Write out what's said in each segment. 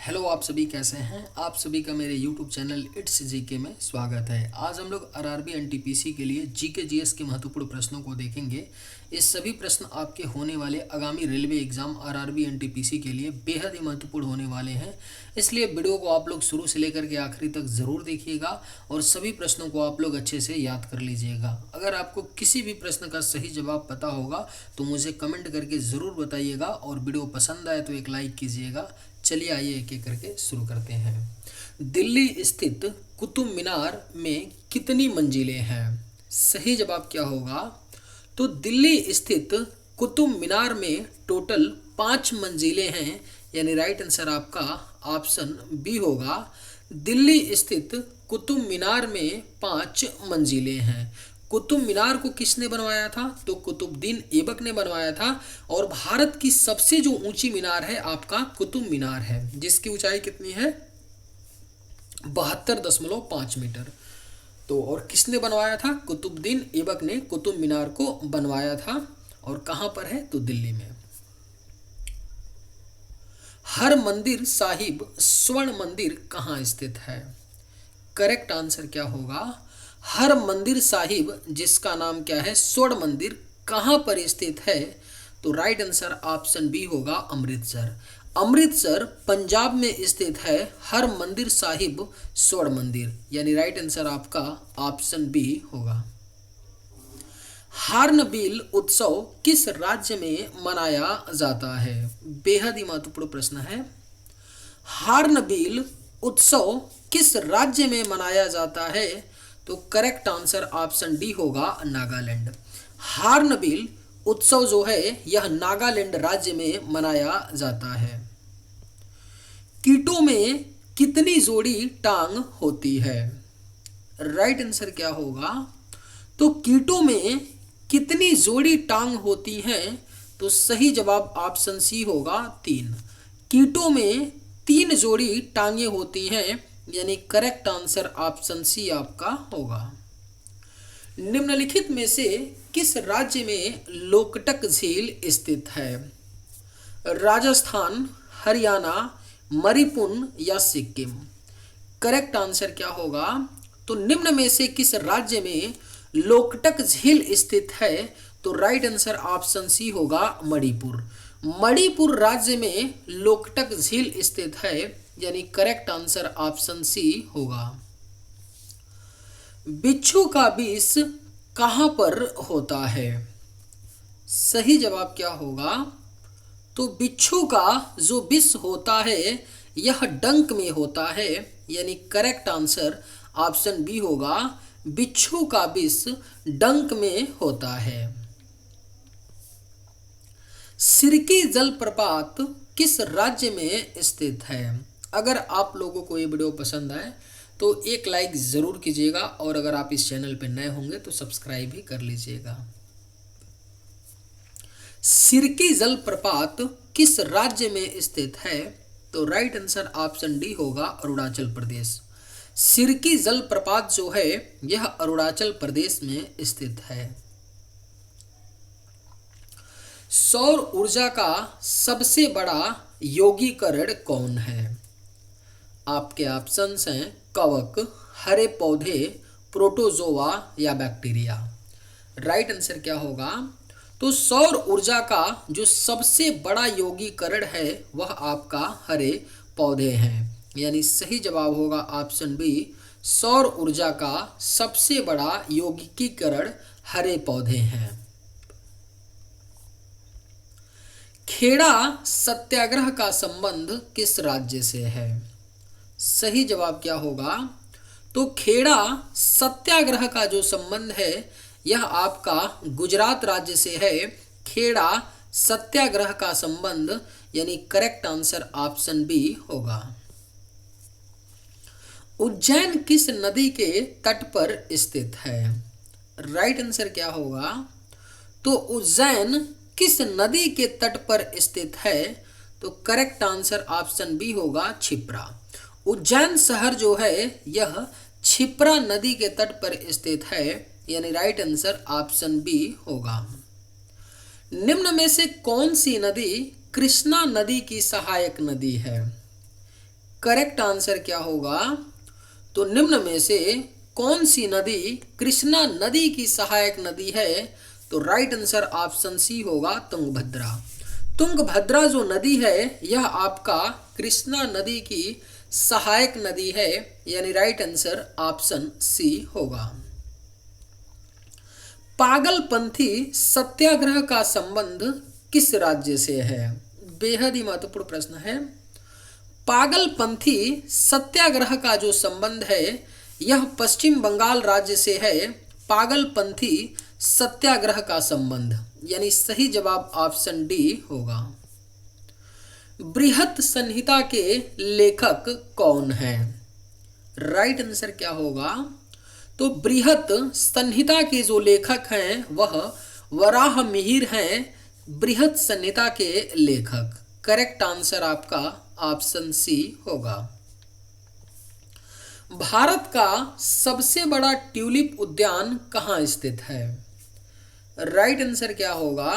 Hello, आप सभी कैसे हैं। आप सभी का मेरे यूट्यूब चैनल इट्स जीके में स्वागत है। आज हम लोग आरआरबी एनटीपीसी के लिए जीके जीएस के महत्वपूर्ण प्रश्नों को देखेंगे। ये सभी प्रश्न आपके होने वाले आगामी रेलवे एग्जाम आरआरबी एनटीपीसी के लिए बेहद ही महत्वपूर्ण होने वाले हैं। इसलिए वीडियो को आप लोग शुरू से लेकर के आखिरी तक ज़रूर देखिएगा और सभी प्रश्नों को आप लोग अच्छे से याद कर लीजिएगा। अगर आपको किसी भी प्रश्न का सही जवाब पता होगा तो मुझे कमेंट करके ज़रूर बताइएगा और वीडियो पसंद आए तो एक लाइक कीजिएगा। चलिए आइए एक एक करके शुरू करते हैं। दिल्ली स्थित कुतुब मीनार में कितनी मंजिलें हैं? सही जवाब क्या होगा? तो दिल्ली स्थित कुतुब मीनार में टोटल 5 मंजिलें हैं, यानी राइट आंसर आपका ऑप्शन बी होगा। दिल्ली स्थित कुतुब मीनार में 5 मंजिलें हैं। कुतुब मीनार को किसने बनवाया था? तो कुतुबुद्दीन ऐबक ने बनवाया था। और भारत की सबसे जो ऊंची मीनार है आपका कुतुब मीनार है, जिसकी ऊंचाई कितनी है? 72.5 मीटर। तो और किसने बनवाया था? कुतुबुद्दीन ऐबक ने कुतुब मीनार को बनवाया था। और कहां पर है? तो दिल्ली में। हरमंदिर साहिब स्वर्ण मंदिर कहाँ स्थित है? करेक्ट आंसर क्या होगा? हरमंदिर साहिब, जिसका नाम क्या है? स्वर्ण मंदिर, कहाँ पर स्थित है? तो राइट आंसर ऑप्शन बी होगा अमृतसर। अमृतसर पंजाब में स्थित है हरमंदिर साहिब स्वर्ण मंदिर, यानी राइट आंसर आपका ऑप्शन बी होगा। हार्नबिल उत्सव किस राज्य में मनाया जाता है? बेहद ही महत्वपूर्ण प्रश्न है। हार्नबिल उत्सव किस राज्य में मनाया जाता है? तो करेक्ट आंसर ऑप्शन डी होगा नागालैंड। हार्नबिल उत्सव जो है यह नागालैंड राज्य में मनाया जाता है। कीटों में कितनी जोड़ी टांग होती है? राइट आंसर क्या होगा? तो कीटों में कितनी जोड़ी टांग होती हैं? तो सही जवाब ऑप्शन सी होगा 3। कीटों में 3 जोड़ी टांगे होती हैं, यानी करेक्ट आंसर ऑप्शन सी आपका होगा। निम्नलिखित में से किस राज्य में लोकटक झील स्थित है? राजस्थान, हरियाणा, मणिपुर या सिक्किम? करेक्ट आंसर क्या होगा? तो निम्न में से किस राज्य में लोकटक झील स्थित है? तो राइट आंसर ऑप्शन सी होगा मणिपुर। मणिपुर राज्य में लोकटक झील स्थित है, यानी करेक्ट आंसर ऑप्शन सी होगा। बिच्छू का विष कहां पर होता है? सही जवाब क्या होगा? तो बिच्छू का जो विष होता है यह डंक में होता है, यानी करेक्ट आंसर ऑप्शन बी होगा। बिच्छू का विष डंक में होता है। सिरकी जलप्रपात किस राज्य में स्थित है? अगर आप लोगों को ये वीडियो पसंद आए तो एक लाइक ज़रूर कीजिएगा और अगर आप इस चैनल पर नए होंगे तो सब्सक्राइब भी कर लीजिएगा। सिरकी जलप्रपात किस राज्य में स्थित है? तो राइट आंसर ऑप्शन डी होगा अरुणाचल प्रदेश। सिरकी जलप्रपात जो है यह अरुणाचल प्रदेश में स्थित है। सौर ऊर्जा का सबसे बड़ा यौगिकरण कौन है? आपके ऑप्शंस हैं कवक, हरे पौधे, प्रोटोजोआ या बैक्टीरिया। राइट आंसर क्या होगा? तो सौर ऊर्जा का जो सबसे बड़ा यौगिकरण है वह आपका हरे पौधे हैं, यानी सही जवाब होगा ऑप्शन बी। सौर ऊर्जा का सबसे बड़ा यौगिकीकरण हरे पौधे हैं। खेड़ा सत्याग्रह का संबंध किस राज्य से है? सही जवाब क्या होगा? तो खेड़ा सत्याग्रह का जो संबंध है यह आपका गुजरात राज्य से है। खेड़ा सत्याग्रह का संबंध, यानी करेक्ट आंसर ऑप्शन बी होगा। उज्जैन किस नदी के तट पर स्थित है? राइट आंसर क्या होगा? तो उज्जैन किस नदी के तट पर स्थित है? तो करेक्ट आंसर ऑप्शन बी होगा क्षिप्रा। उज्जैन शहर जो है यह क्षिप्रा नदी के तट पर स्थित है, यानी राइट आंसर ऑप्शन बी होगा। निम्न में से कौन सी नदी कृष्णा नदी की सहायक नदी है? करेक्ट आंसर क्या होगा? तो निम्न में से कौन सी नदी कृष्णा नदी की सहायक नदी है? तो राइट आंसर ऑप्शन सी होगा तुंगभद्रा। तुंगभद्रा जो नदी है यह आपका कृष्णा नदी की सहायक नदी है, यानी राइट आंसर ऑप्शन सी होगा। पागलपंथी सत्याग्रह का संबंध किस राज्य से है? बेहद ही महत्वपूर्ण प्रश्न है। पागलपंथी सत्याग्रह का जो संबंध है यह पश्चिम बंगाल राज्य से है। पागलपंथी सत्याग्रह का संबंध, यानी सही जवाब ऑप्शन डी होगा। बृहत संहिता के लेखक कौन है? राइट आंसर क्या होगा? तो बृहत संहिता के जो लेखक हैं वह वराह मिहिर हैं, बृहत संहिता के लेखक। करेक्ट आंसर आपका ऑप्शन सी होगा। भारत का सबसे बड़ा ट्यूलिप उद्यान कहाँ स्थित है? राइट आंसर क्या होगा?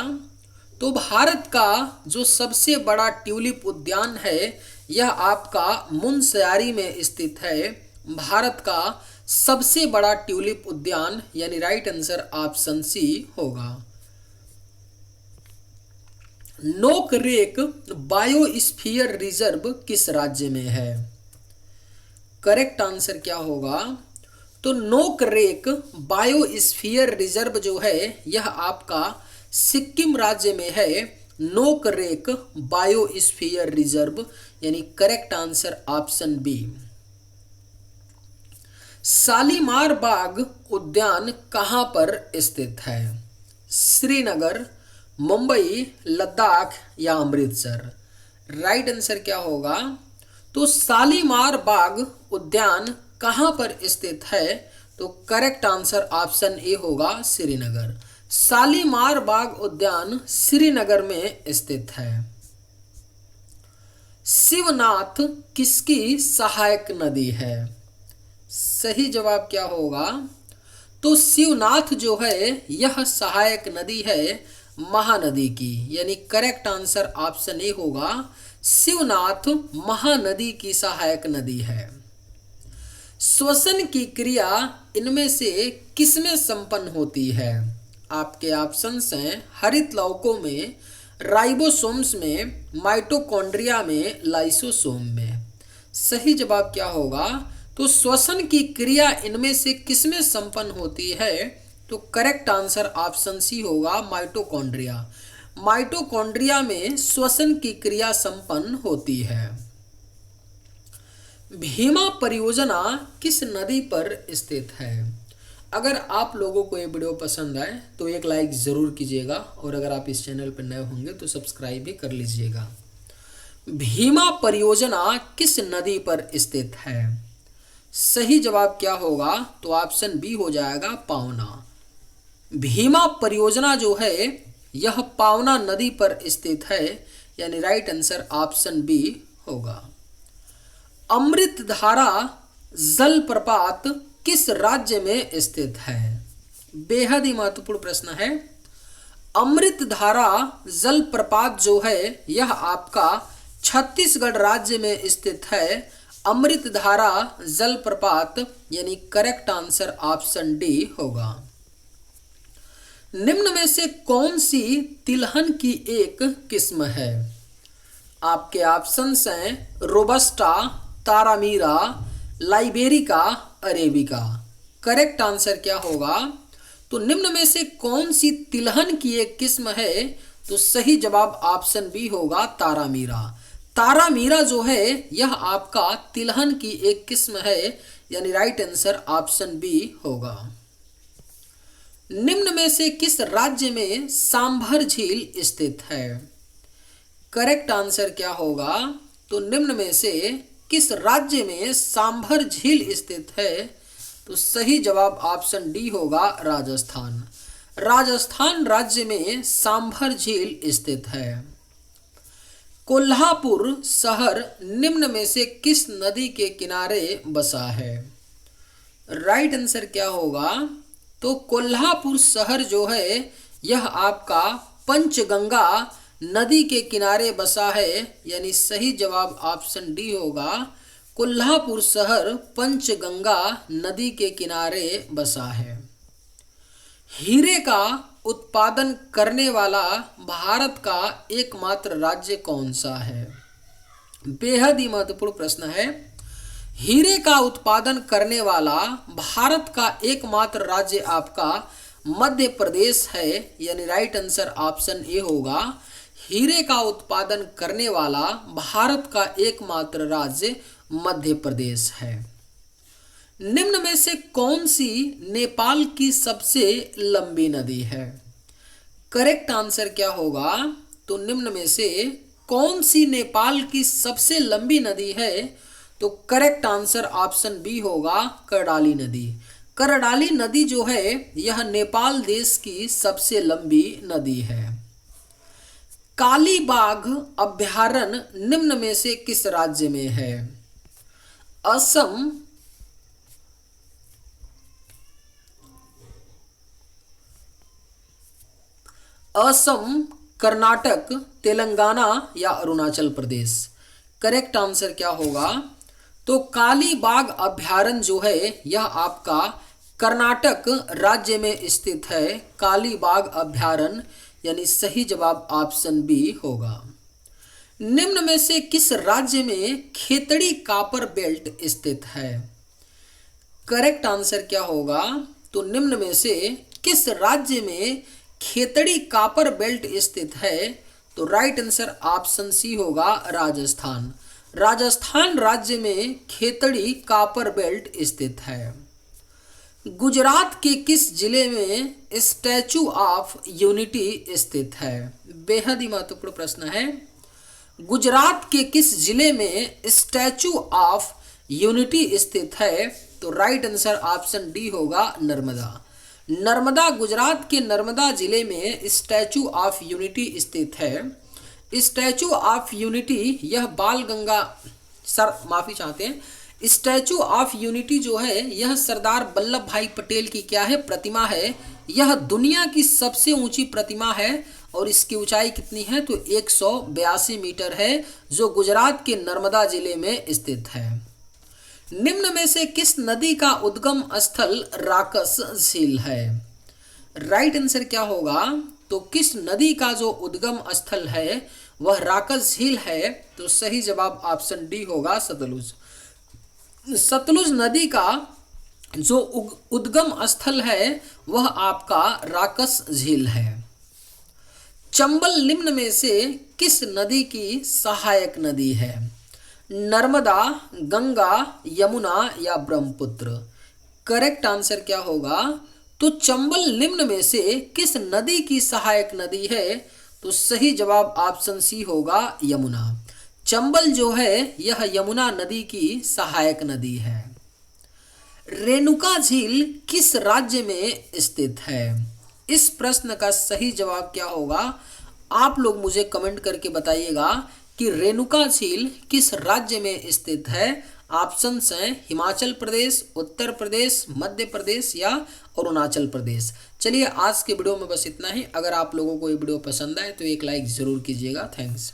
तो भारत का जो सबसे बड़ा ट्यूलिप उद्यान है यह आपका मुनस्यारी में स्थित है। भारत का सबसे बड़ा ट्यूलिप उद्यान, यानी राइट आंसर ऑप्शन सी होगा। नोकरेक बायोस्फीयर रिजर्व किस राज्य में है? करेक्ट आंसर क्या होगा? तो नोकरेक बायोस्फीयर रिजर्व जो है यह आपका सिक्किम राज्य में है। नोकरेक बायोस्फीयर रिजर्व, यानी correct answer option B. Shalimar Bagh उद्यान कहाँ पर स्थित है? श्रीनगर, मुंबई, लद्दाख या अमृतसर? राइट आंसर क्या होगा? तो शालीमार बाग उद्यान कहाँ पर स्थित है? तो करेक्ट आंसर ऑप्शन ए होगा श्रीनगर। शालीमार बाग उद्यान श्रीनगर में स्थित है। शिवनाथ किसकी सहायक नदी है? सही जवाब क्या होगा? तो शिवनाथ जो है यह सहायक नदी है महानदी की, यानी करेक्ट आंसर ऑप्शन ए होगा। शिवनाथ महानदी की सहायक नदी है। श्वसन की क्रिया इनमें से किसमें संपन्न होती है? आपके ऑप्शंस हैं हरित लवकों में, राइबोसोम्स में, माइटोकॉन्ड्रिया में, लाइसोसोम में। सही जवाब क्या होगा? तो श्वसन की क्रिया इनमें से किसमें संपन्न होती है? तो करेक्ट आंसर ऑप्शन सी होगा माइटोकॉन्ड्रिया। माइटोकॉन्ड्रिया में श्वसन की क्रिया संपन्न होती है। भीमा परियोजना किस नदी पर स्थित है? अगर आप लोगों को ये वीडियो पसंद आए तो एक लाइक ज़रूर कीजिएगा, और अगर आप इस चैनल पर नए होंगे तो सब्सक्राइब भी कर लीजिएगा। भीमा परियोजना किस नदी पर स्थित है? सही जवाब क्या होगा? तो ऑप्शन बी हो जाएगा पावना। भीमा परियोजना जो है यह पावना नदी पर स्थित है, यानी राइट आंसर ऑप्शन बी होगा। अमृतधारा जलप्रपात किस राज्य में स्थित है? बेहद ही महत्वपूर्ण प्रश्न है। अमृतधारा जलप्रपात जो है यह आपका छत्तीसगढ़ राज्य में स्थित है। अमृतधारा जलप्रपात, यानी करेक्ट आंसर ऑप्शन डी होगा। निम्न में से कौन सी तिलहन की एक किस्म है? आपके ऑप्शंस हैं रोबस्टा, तारामीरा, लाइबेरिका, अरेबिका। करेक्ट आंसर क्या होगा? तो निम्न में से कौन सी तिलहन की एक किस्म है? तो सही जवाब ऑप्शन बी होगा तारामीरा। तारामीरा जो है यह आपका तिलहन की एक किस्म है, यानी राइट आंसर ऑप्शन बी होगा। निम्न में से किस राज्य में सांभर झील स्थित है? करेक्ट आंसर क्या होगा? तो निम्न में से किस राज्य में सांभर झील स्थित है? तो सही जवाब ऑप्शन डी होगा राजस्थान। राजस्थान राज्य में सांभर झील स्थित है। कोल्हापुर शहर निम्न में से किस नदी के किनारे बसा है? राइट आंसर क्या होगा? तो कोल्हापुर शहर जो है यह आपका पंचगंगा नदी के किनारे बसा है, यानी सही जवाब ऑप्शन डी होगा। कोल्हापुर शहर पंचगंगा नदी के किनारे बसा है। हीरे का उत्पादन करने वाला भारत का एकमात्र राज्य कौन सा है? बेहद ही महत्वपूर्ण प्रश्न है। हीरे का उत्पादन करने वाला भारत का एकमात्र राज्य आपका मध्य प्रदेश है, यानी राइट आंसर ऑप्शन ए होगा। हीरे का उत्पादन करने वाला भारत का एकमात्र राज्य मध्य प्रदेश है। निम्न में से कौन सी नेपाल की सबसे लंबी नदी है? करेक्ट आंसर क्या होगा? तो निम्न में से कौन सी नेपाल की सबसे लंबी नदी है? तो करेक्ट आंसर ऑप्शन बी होगा, करडाली नदी। करडाली नदी जो है यह नेपाल देश की सबसे लंबी नदी है। कालीबाग अभयारण्य निम्न में से किस राज्य में है? असम, कर्नाटक, तेलंगाना या अरुणाचल प्रदेश? करेक्ट आंसर क्या होगा? तो कालीबाग अभयारण्य जो है यह आपका कर्नाटक राज्य में स्थित है। कालीबाग अभयारण्य, यानी सही जवाब ऑप्शन बी होगा। निम्न में से किस राज्य में खेतड़ी कापर बेल्ट स्थित है? करेक्ट आंसर क्या होगा? तो निम्न में से किस राज्य में खेतड़ी कापर बेल्ट स्थित है? तो राइट आंसर ऑप्शन सी होगा, राजस्थान। राजस्थान राज्य में खेतड़ी कापर बेल्ट स्थित है। गुजरात के किस जिले में स्टैचू ऑफ यूनिटी स्थित है? बेहद ही महत्वपूर्ण प्रश्न है। गुजरात के किस जिले में स्टैचू ऑफ यूनिटी स्थित है? तो राइट आंसर ऑप्शन डी होगा, नर्मदा। नर्मदा, गुजरात के नर्मदा जिले में स्टैचू ऑफ यूनिटी स्थित है। स्टैचू ऑफ यूनिटी यह बाल गंगा माफी चाहते हैं, स्टैचू ऑफ यूनिटी जो है यह सरदार वल्लभ भाई पटेल की क्या है? प्रतिमा है। यह दुनिया की सबसे ऊंची प्रतिमा है और इसकी ऊंचाई कितनी है? तो 182 मीटर है, जो गुजरात के नर्मदा जिले में स्थित है। निम्न में से किस नदी का उद्गम स्थल राकस झील है? राइट आंसर क्या होगा? तो किस नदी का जो उद्गम स्थल है वह राकस झील है? तो सही जवाब ऑप्शन डी होगा, सतलुज। सतलुज नदी का जो उद्गम स्थल है वह आपका राकस झील है। चंबल निम्न में से किस नदी की सहायक नदी है? नर्मदा, गंगा, यमुना या ब्रह्मपुत्र? करेक्ट आंसर क्या होगा? तो चंबल निम्न में से किस नदी की सहायक नदी है? तो सही जवाब ऑप्शन सी होगा, यमुना। चंबल जो है यह यमुना नदी की सहायक नदी है। रेणुका झील किस राज्य में स्थित है? इस प्रश्न का सही जवाब क्या होगा? आप लोग मुझे कमेंट करके बताइएगा कि रेणुका झील किस राज्य में स्थित है। ऑप्शंस हैं हिमाचल प्रदेश, उत्तर प्रदेश, मध्य प्रदेश या अरुणाचल प्रदेश। चलिए आज के वीडियो में बस इतना ही। अगर आप लोगों को ये वीडियो पसंद आए तो एक लाइक ज़रूर कीजिएगा। थैंक्स।